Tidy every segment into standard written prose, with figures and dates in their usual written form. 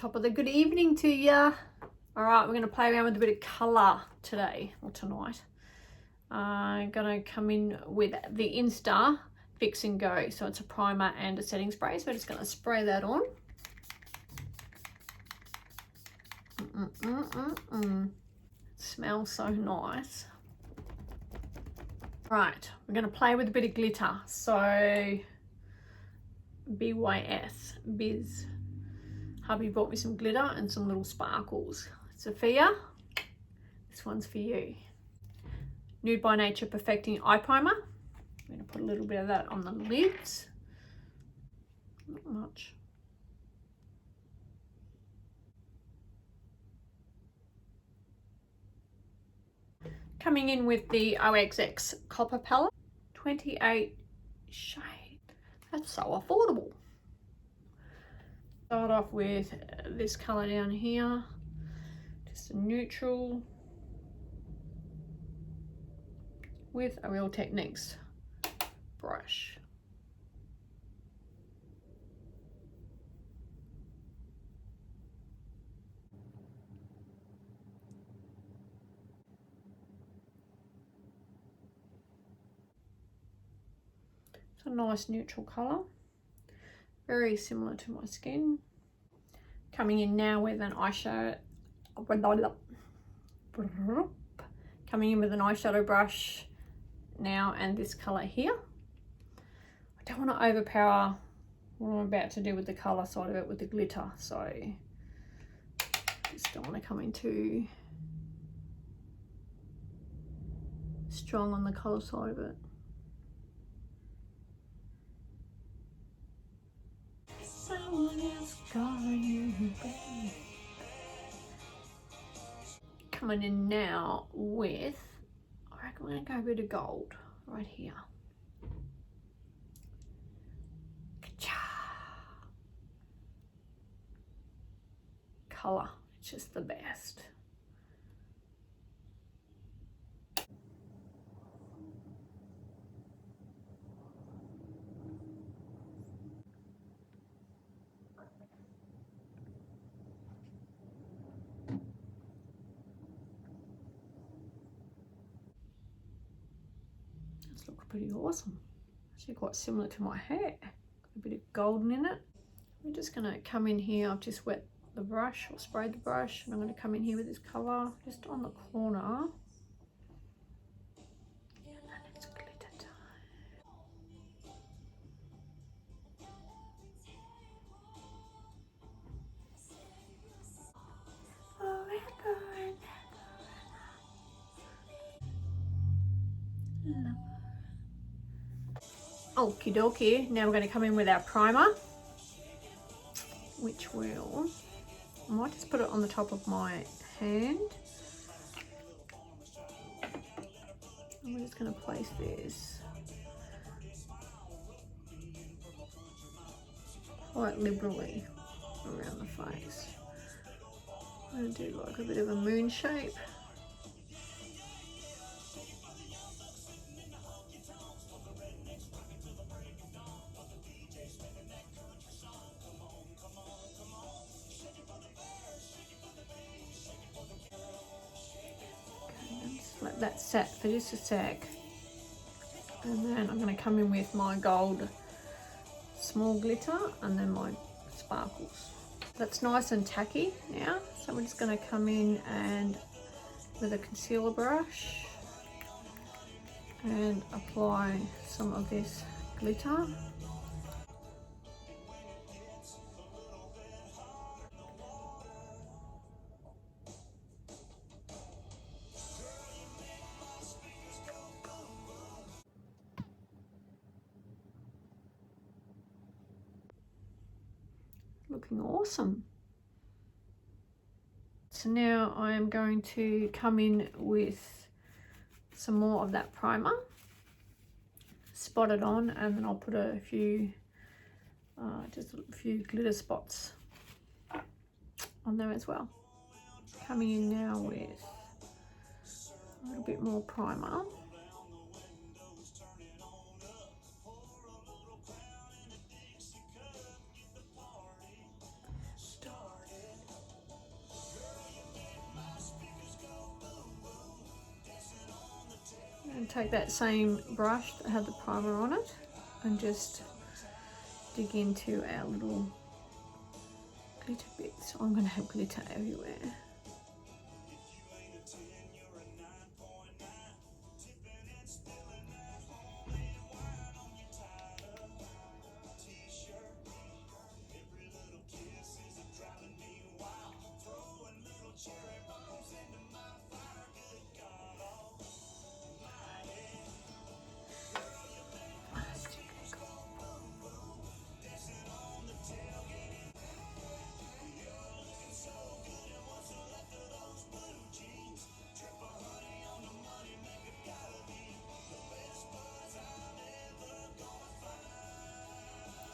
Top of the good evening to ya. All right, we're going to play around with a bit of colour today or tonight. I'm going to come in with the Insta Fix and Go. So it's a primer and a setting spray. So we're just going to spray that on. It smells so nice. Right, we're going to play with a bit of glitter. So BYS, Biz. Hubby bought me some glitter and some little sparkles. Sophia, this one's for you. Nude by Nature Perfecting Eye Primer. I'm going to put a little bit of that on the lids. Not much. Coming in with the OXX Copper Palette. 28 shade. That's so affordable. Start off with this colour down here. Just a neutral. With a Real Techniques brush. It's a nice neutral colour. Very similar to my skin. Coming in now with an eyeshadow. Coming in with an eyeshadow brush now, and this colour here. I don't want to overpower what I'm about to do with the colour side of it with the glitter, so just don't want to come in too strong on the colour side of it. Someone else calling you, baby. Coming in now with, I reckon we're going to go a bit of gold right here. Colour, it's just the best. This looks pretty awesome. Actually quite similar to my hair. Got a bit of golden in it. I'm just going to come in here. I've just wet the brush or sprayed the brush, and I'm going to come in here with this colour just on the corner. And it's glitter time. Oh, okie dokie. Now we're going to come in with our primer, which will, I might just put it on the top of my hand. And we're just going to place this quite liberally around the face. I'm going to do like a bit of a moon shape. Let that set for just a sec, and then I'm going to come in with my gold small glitter and then my sparkles. That's nice and tacky now, so we're just going to come in and with a concealer brush and apply some of this glitter. Looking awesome. So now I am going to come in with some more of that primer, spot it on, and then I'll put a few, just a few glitter spots on there as well. Coming in now with a little bit more primer. take that same brush that had the primer on it and just dig into our little glitter bits. I'm going to have glitter everywhere.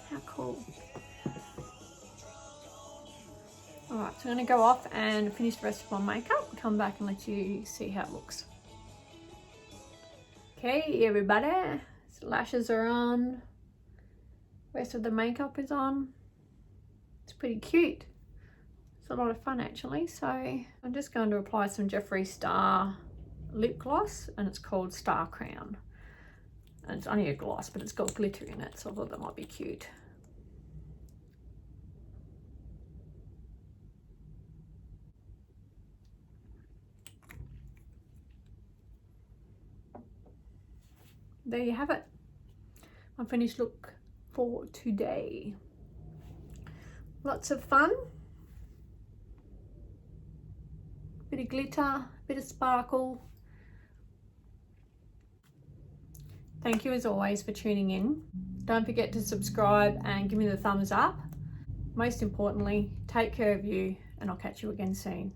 How cool. Alright, so I'm going to go off and finish the rest of my makeup, come back and let you see how it looks. Okay everybody, so lashes are on, rest of the makeup is on. It's pretty cute. It's a lot of fun actually. So I'm just going to apply some Jeffree Star lip gloss, and it's called Star Crown. And it's only a gloss, but it's got glitter in it, so I thought that might be cute. There you have it. My finished look for today. Lots of fun. Bit of glitter, bit of sparkle. Thank you as always for tuning in. Don't forget to subscribe and give me the thumbs up. Most importantly, take care of you, and I'll catch you again soon.